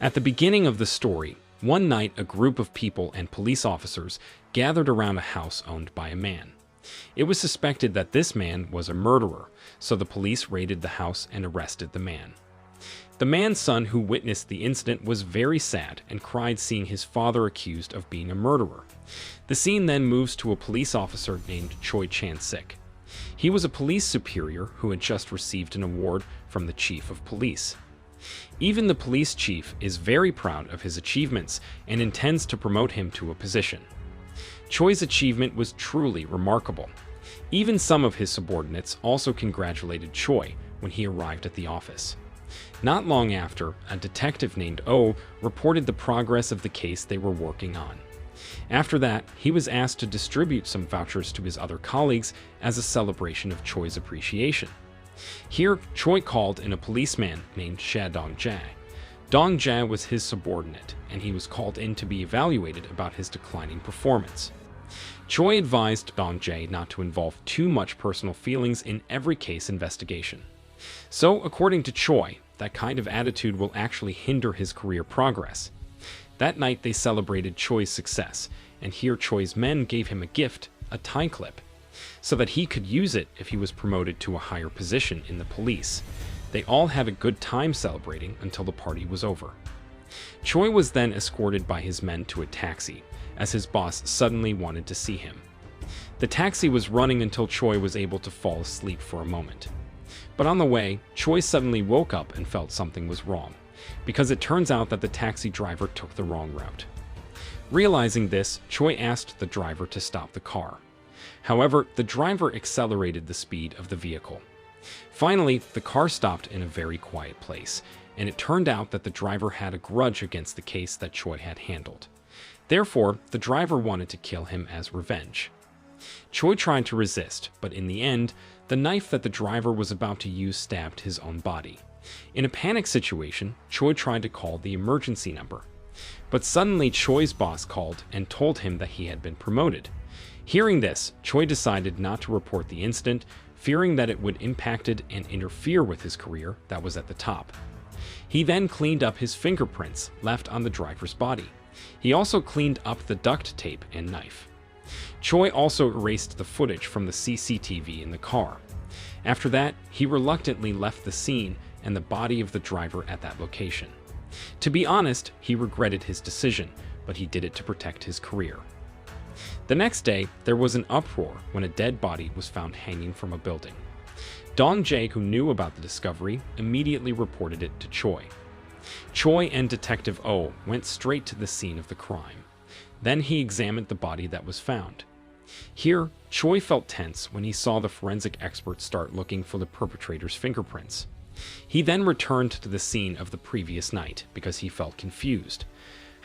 At the beginning of the story, one night a group of people and police officers gathered around a house owned by a man. It was suspected that this man was a murderer, so the police raided the house and arrested the man. The man's son, who witnessed the incident, was very sad and cried seeing his father accused of being a murderer. The scene then moves to a police officer named Choi Chan-sik. He was a police superior who had just received an award from the chief of police. Even the police chief is very proud of his achievements and intends to promote him to a position. Choi's achievement was truly remarkable. Even some of his subordinates also congratulated Choi when he arrived at the office. Not long after, a detective named Oh reported the progress of the case they were working on. After that, he was asked to distribute some vouchers to his other colleagues as a celebration of Choi's appreciation. Here, Choi called in a policeman named Sha Dong-jae. Dong-jae was his subordinate, and he was called in to be evaluated about his declining performance. Choi advised Dong-jae not to involve too much personal feelings in every case investigation. So, according to Choi, that kind of attitude will actually hinder his career progress. That night they celebrated Choi's success, and here Choi's men gave him a gift, a tie clip, so that he could use it if he was promoted to a higher position in the police. They all had a good time celebrating until the party was over. Choi was then escorted by his men to a taxi, as his boss suddenly wanted to see him. The taxi was running until Choi was able to fall asleep for a moment. But on the way, Choi suddenly woke up and felt something was wrong, because it turns out that the taxi driver took the wrong route. Realizing this, Choi asked the driver to stop the car. However, the driver accelerated the speed of the vehicle. Finally, the car stopped in a very quiet place, and it turned out that the driver had a grudge against the case that Choi had handled. Therefore, the driver wanted to kill him as revenge. Choi tried to resist, but in the end, the knife that the driver was about to use stabbed his own body. In a panic situation, Choi tried to call the emergency number. But suddenly Choi's boss called and told him that he had been promoted. Hearing this, Choi decided not to report the incident, fearing that it would impact and interfere with his career that was at the top. He then cleaned up his fingerprints left on the driver's body. He also cleaned up the duct tape and knife. Choi also erased the footage from the CCTV in the car. After that, he reluctantly left the scene and the body of the driver at that location. To be honest, he regretted his decision, but he did it to protect his career. The next day, there was an uproar when a dead body was found hanging from a building. Dong-jae, who knew about the discovery, immediately reported it to Choi. Choi and Detective Oh went straight to the scene of the crime. Then he examined the body that was found. Here, Choi felt tense when he saw the forensic experts start looking for the perpetrator's fingerprints. He then returned to the scene of the previous night because he felt confused.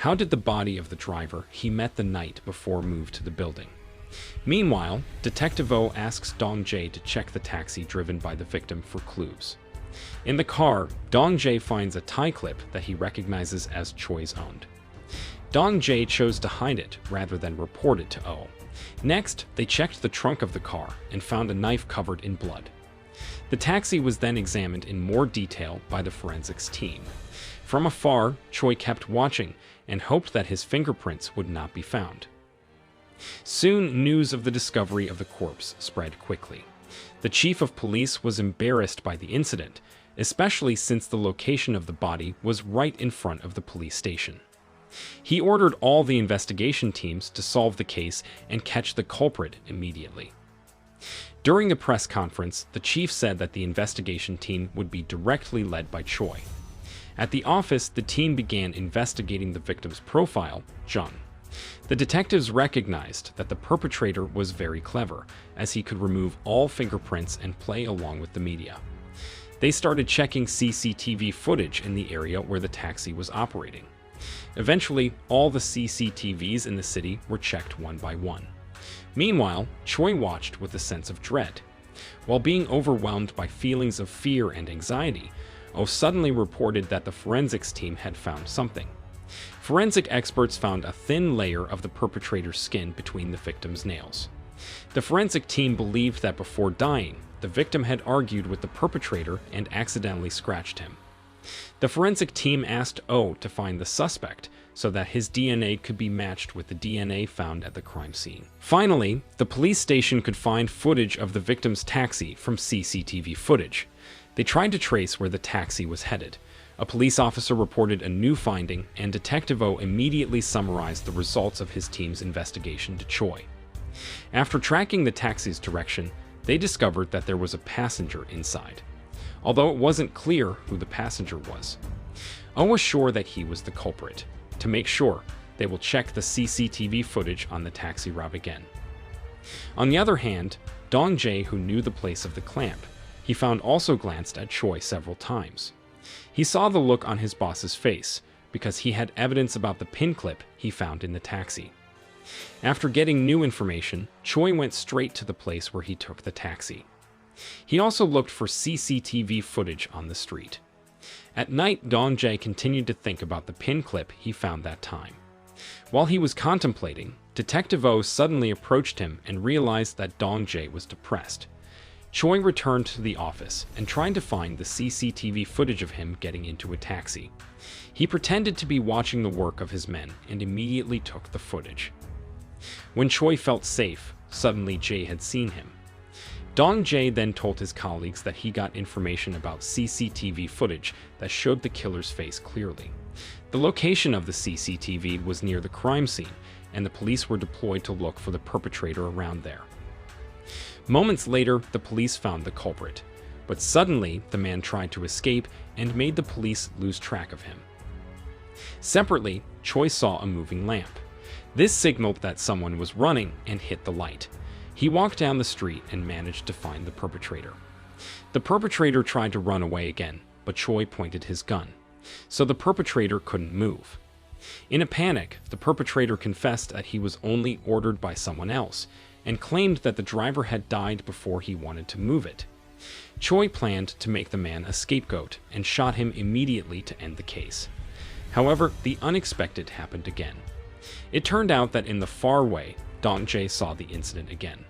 How did the body of the driver he met the night before move to the building? Meanwhile, Detective O asks Dong-jae to check the taxi driven by the victim for clues. In the car, Dong-jae finds a tie clip that he recognizes as Choi's owned. Dong-jae chose to hide it rather than report it to O. Next, they checked the trunk of the car and found a knife covered in blood. The taxi was then examined in more detail by the forensics team. From afar, Choi kept watching and hoped that his fingerprints would not be found. Soon, news of the discovery of the corpse spread quickly. The chief of police was embarrassed by the incident, especially since the location of the body was right in front of the police station. He ordered all the investigation teams to solve the case and catch the culprit immediately. During the press conference, the chief said that the investigation team would be directly led by Choi. At the office, the team began investigating the victim's profile, Jung. The detectives recognized that the perpetrator was very clever, as he could remove all fingerprints and play along with the media. They started checking CCTV footage in the area where the taxi was operating. Eventually, all the CCTVs in the city were checked one by one. Meanwhile, Choi watched with a sense of dread. While being overwhelmed by feelings of fear and anxiety, Oh suddenly reported that the forensics team had found something. Forensic experts found a thin layer of the perpetrator's skin between the victim's nails. The forensic team believed that before dying, the victim had argued with the perpetrator and accidentally scratched him. The forensic team asked O to find the suspect so that his DNA could be matched with the DNA found at the crime scene. Finally, the police station could find footage of the victim's taxi from CCTV footage. They tried to trace where the taxi was headed. A police officer reported a new finding, and Detective O immediately summarized the results of his team's investigation to Choi. After tracking the taxi's direction, they discovered that there was a passenger inside, although it wasn't clear who the passenger was. O was sure that he was the culprit. To make sure, they will check the CCTV footage on the taxi route again. On the other hand, Dong Jae, who knew the place of the clamp, he found also glanced at Choi several times. He saw the look on his boss's face because he had evidence about the pin clip he found in the taxi. After getting new information, Choi went straight to the place where he took the taxi. He also looked for CCTV footage on the street. At night, Dong Jae continued to think about the pin clip he found that time. While he was contemplating, Detective O suddenly approached him and realized that Dong Jae was depressed. Choi returned to the office and tried to find the CCTV footage of him getting into a taxi. He pretended to be watching the work of his men and immediately took the footage. When Choi felt safe, suddenly Jae had seen him. Dong Jae then told his colleagues that he got information about CCTV footage that showed the killer's face clearly. The location of the CCTV was near the crime scene, and the police were deployed to look for the perpetrator around there. Moments later, the police found the culprit, but suddenly the man tried to escape and made the police lose track of him. Separately, Choi saw a moving lamp. This signaled that someone was running and hit the light. He walked down the street and managed to find the perpetrator. The perpetrator tried to run away again, but Choi pointed his gun, so the perpetrator couldn't move. In a panic, the perpetrator confessed that he was only ordered by someone else, and claimed that the driver had died before he wanted to move it. Choi planned to make the man a scapegoat and shot him immediately to end the case. However, the unexpected happened again. It turned out that in the far way, Dong Jae saw the incident again.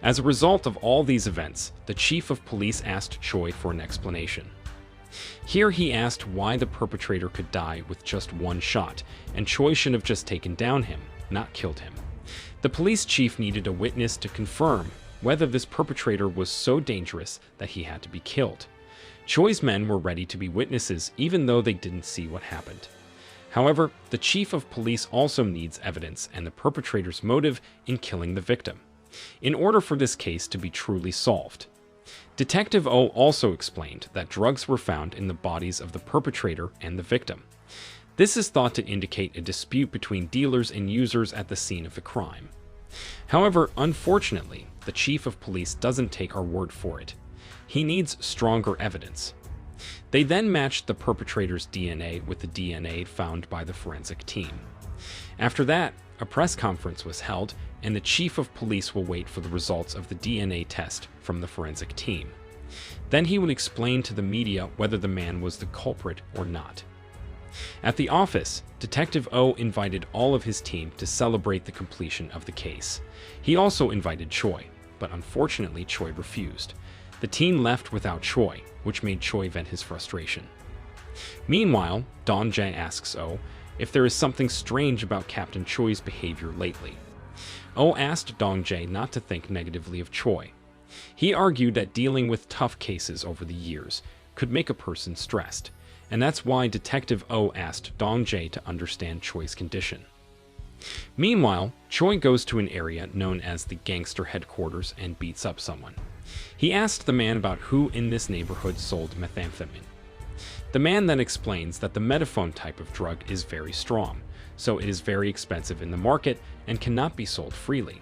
As a result of all these events, the chief of police asked Choi for an explanation. Here he asked why the perpetrator could die with just one shot, and Choi should have just taken down him, not killed him. The police chief needed a witness to confirm whether this perpetrator was so dangerous that he had to be killed. Choi's men were ready to be witnesses even though they didn't see what happened. However, the chief of police also needs evidence and the perpetrator's motive in killing the victim, in order for this case to be truly solved. Detective O also explained that drugs were found in the bodies of the perpetrator and the victim. This is thought to indicate a dispute between dealers and users at the scene of the crime. However, unfortunately, the chief of police doesn't take our word for it. He needs stronger evidence. They then matched the perpetrator's DNA with the DNA found by the forensic team. After that, a press conference was held, and the chief of police will wait for the results of the DNA test from the forensic team. Then he would explain to the media whether the man was the culprit or not. At the office, Detective O invited all of his team to celebrate the completion of the case. He also invited Choi, but unfortunately Choi refused. The team left without Choi, which made Choi vent his frustration. Meanwhile, Dong Jae asks O if there is something strange about Captain Choi's behavior lately. O asked Dong Jae not to think negatively of Choi. He argued that dealing with tough cases over the years could make a person stressed, and that's why Detective O asked Dong Jae to understand Choi's condition. Meanwhile, Choi goes to an area known as the gangster headquarters and beats up someone. He asked the man about who in this neighborhood sold methamphetamine. The man then explains that the metaphone type of drug is very strong, so it is very expensive in the market and cannot be sold freely.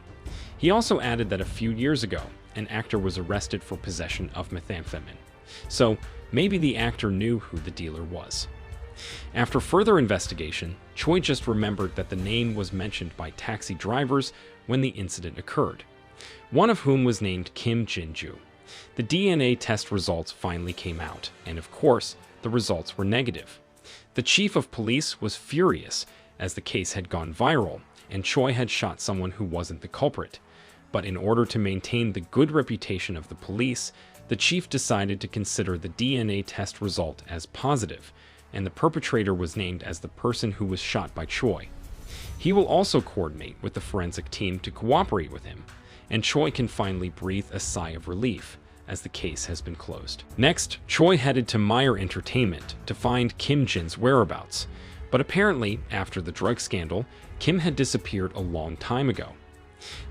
He also added that a few years ago, an actor was arrested for possession of methamphetamine, so maybe the actor knew who the dealer was. After further investigation, Choi just remembered that the name was mentioned by taxi drivers when the incident occurred, one of whom was named Kim Jin-ju. The DNA test results finally came out, and of course, the results were negative. The chief of police was furious, as the case had gone viral, and Choi had shot someone who wasn't the culprit. But in order to maintain the good reputation of the police, The chief decided to consider the DNA test result as positive, and the perpetrator was named as the person who was shot by Choi. He will also coordinate with the forensic team to cooperate with him, and Choi can finally breathe a sigh of relief, as the case has been closed. Next, Choi headed to Meyer Entertainment to find Kim Jin's whereabouts, but apparently, after the drug scandal, Kim had disappeared a long time ago.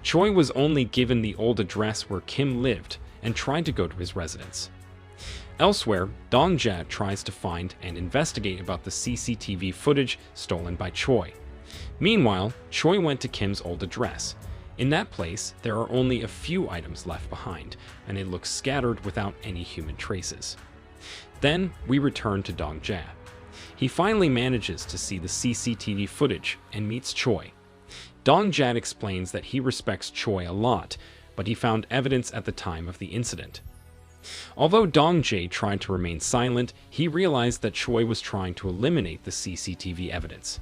Choi was only given the old address where Kim lived and tried to go to his residence. Elsewhere, Dong-ja tries to find and investigate about the CCTV footage stolen by Choi. Meanwhile, Choi went to Kim's old address. In that place, there are only a few items left behind, and it looks scattered without any human traces. Then, we return to Dong-ja. He finally manages to see the CCTV footage and meets Choi. Dong-ja explains that he respects Choi a lot, but he found evidence at the time of the incident. Although Dong-jae tried to remain silent, he realized that Choi was trying to eliminate the CCTV evidence.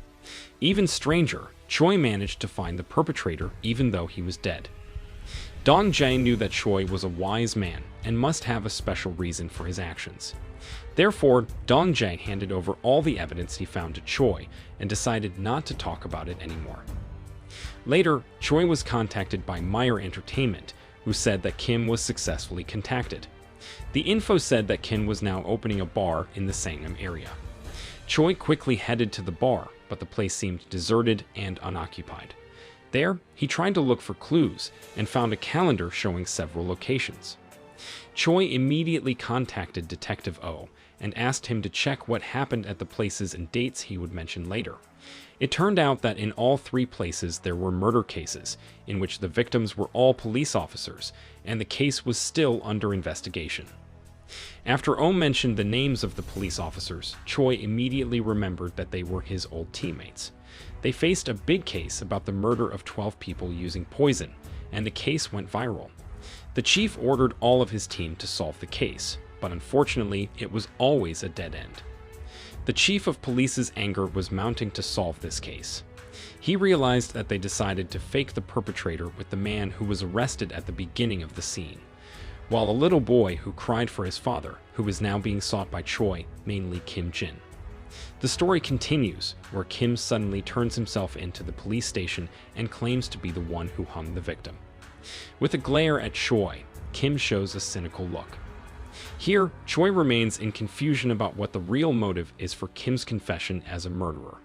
Even stranger, Choi managed to find the perpetrator even though he was dead. Dong-jae knew that Choi was a wise man and must have a special reason for his actions. Therefore, Dong-jae handed over all the evidence he found to Choi and decided not to talk about it anymore. Later, Choi was contacted by Meyer Entertainment, who said that Kim was successfully contacted. The info said that Kim was now opening a bar in the Sangam area. Choi quickly headed to the bar, but the place seemed deserted and unoccupied. There, he tried to look for clues and found a calendar showing several locations. Choi immediately contacted Detective O and asked him to check what happened at the places and dates he would mention later. It turned out that in all three places there were murder cases, in which the victims were all police officers, and the case was still under investigation. After O mentioned the names of the police officers, Choi immediately remembered that they were his old teammates. They faced a big case about the murder of 12 people using poison, and the case went viral. The chief ordered all of his team to solve the case, but unfortunately, it was always a dead end. The chief of police's anger was mounting to solve this case. He realized that they decided to fake the perpetrator with the man who was arrested at the beginning of the scene, while a little boy who cried for his father, who was now being sought by Choi, mainly Kim Jin. The story continues, where Kim suddenly turns himself into the police station and claims to be the one who hung the victim. With a glare at Choi, Kim shows a cynical look. Here, Choi remains in confusion about what the real motive is for Kim's confession as a murderer.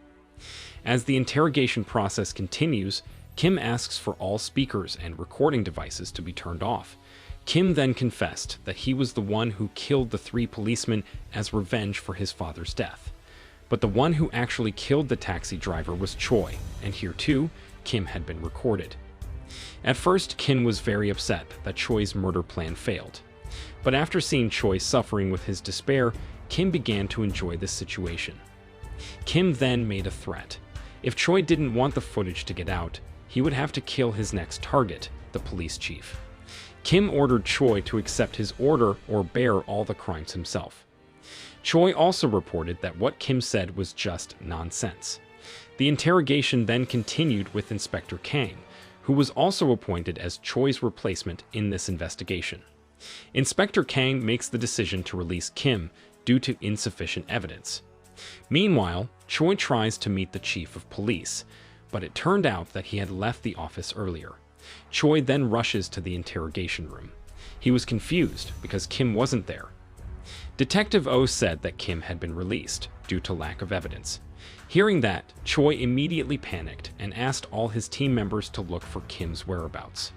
As the interrogation process continues, Kim asks for all speakers and recording devices to be turned off. Kim then confessed that he was the one who killed the 3 policemen as revenge for his father's death. But the one who actually killed the taxi driver was Choi, and here too, Kim had been recorded. At first, Kim was very upset that Choi's murder plan failed. But after seeing Choi suffering with his despair, Kim began to enjoy this situation. Kim then made a threat. If Choi didn't want the footage to get out, he would have to kill his next target, the police chief. Kim ordered Choi to accept his order or bear all the crimes himself. Choi also reported that what Kim said was just nonsense. The interrogation then continued with Inspector Kang, who was also appointed as Choi's replacement in this investigation. Inspector Kang makes the decision to release Kim due to insufficient evidence. Meanwhile, Choi tries to meet the chief of police, but it turned out that he had left the office earlier. Choi then rushes to the interrogation room. He was confused because Kim wasn't there. Detective O said that Kim had been released due to lack of evidence. Hearing that, Choi immediately panicked and asked all his team members to look for Kim's whereabouts.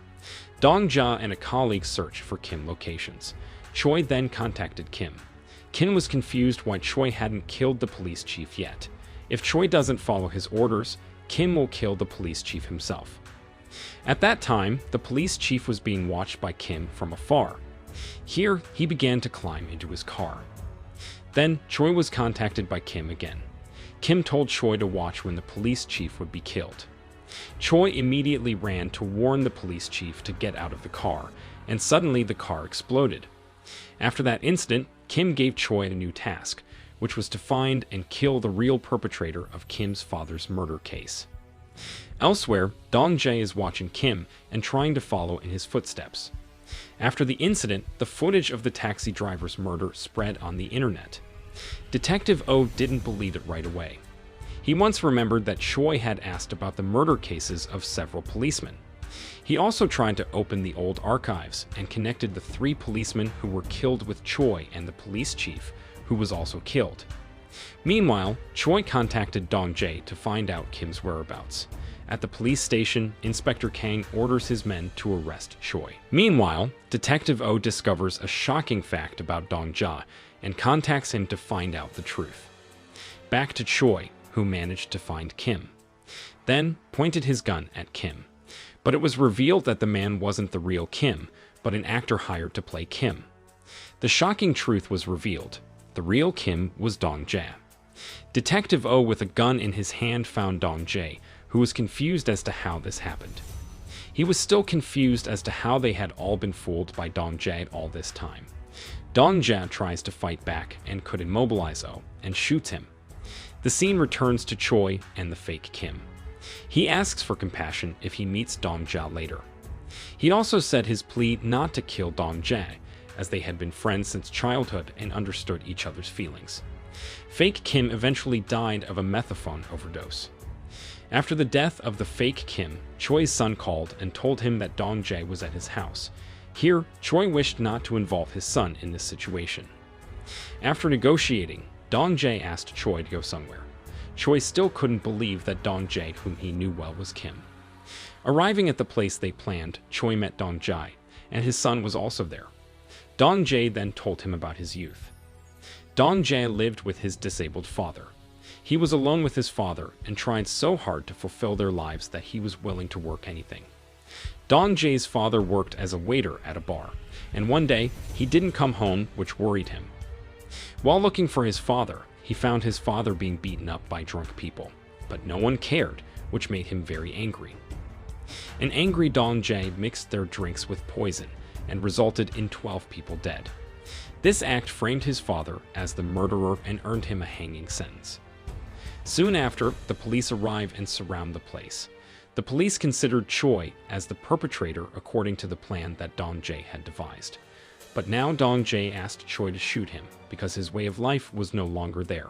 Dong-ja and a colleague searched for Kim locations. Choi then contacted Kim. Kim was confused why Choi hadn't killed the police chief yet. If Choi doesn't follow his orders, Kim will kill the police chief himself. At that time, the police chief was being watched by Kim from afar. Here, he began to climb into his car. Then, Choi was contacted by Kim again. Kim told Choi to watch when the police chief would be killed. Choi immediately ran to warn the police chief to get out of the car, and suddenly the car exploded. After that incident, Kim gave Choi a new task, which was to find and kill the real perpetrator of Kim's father's murder case. Elsewhere, Dong-jae is watching Kim and trying to follow in his footsteps. After the incident, the footage of the taxi driver's murder spread on the internet. Detective O didn't believe it right away. He once remembered that Choi had asked about the murder cases of several policemen. He also tried to open the old archives and connected the 3 policemen who were killed with Choi and the police chief, who was also killed. Meanwhile, Choi contacted Dong Jae to find out Kim's whereabouts. At the police station, Inspector Kang orders his men to arrest Choi. Meanwhile, Detective O discovers a shocking fact about Dong Jae and contacts him to find out the truth. Back to Choi, who managed to find Kim. Then pointed his gun at Kim. But it was revealed that the man wasn't the real Kim, but an actor hired to play Kim. The shocking truth was revealed. The real Kim was Dong Jae. Detective O with a gun in his hand found Dong Jae, who was confused as to how this happened. He was still confused as to how they had all been fooled by Dong Jae all this time. Dong Jae tries to fight back and could immobilize O and shoots him. The scene returns to Choi and the fake Kim. He asks for compassion if he meets Dong Jae later. He also said his plea not to kill Dong Jae, as they had been friends since childhood and understood each other's feelings. Fake Kim eventually died of a methadone overdose. After the death of the fake Kim, Choi's son called and told him that Dong Jae was at his house. Here, Choi wished not to involve his son in this situation. After negotiating, Dong Jae asked Choi to go somewhere. Choi still couldn't believe that Dong Jae, whom he knew well, was Kim. Arriving at the place they planned, Choi met Dong Jae, and his son was also there. Dong Jae then told him about his youth. Dong Jae lived with his disabled father. He was alone with his father and tried so hard to fulfill their lives that he was willing to work anything. Dong Jae's father worked as a waiter at a bar, and one day he didn't come home, which worried him. While looking for his father, he found his father being beaten up by drunk people, but no one cared, which made him very angry. An angry Dong Jae mixed their drinks with poison and resulted in 12 people dead. This act framed his father as the murderer and earned him a hanging sentence. Soon after, the police arrive and surround the place. The police considered Choi as the perpetrator according to the plan that Dong Jae had devised. But now Dong Jae asked Choi to shoot him because his way of life was no longer there.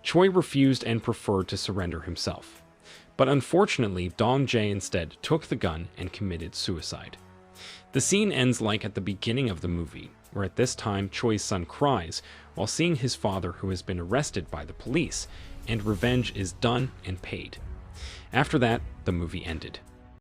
Choi refused and preferred to surrender himself. But unfortunately, Dong Jae instead took the gun and committed suicide. The scene ends like at the beginning of the movie, where at this time Choi's son cries while seeing his father who has been arrested by the police, and revenge is done and paid. After that, the movie ended.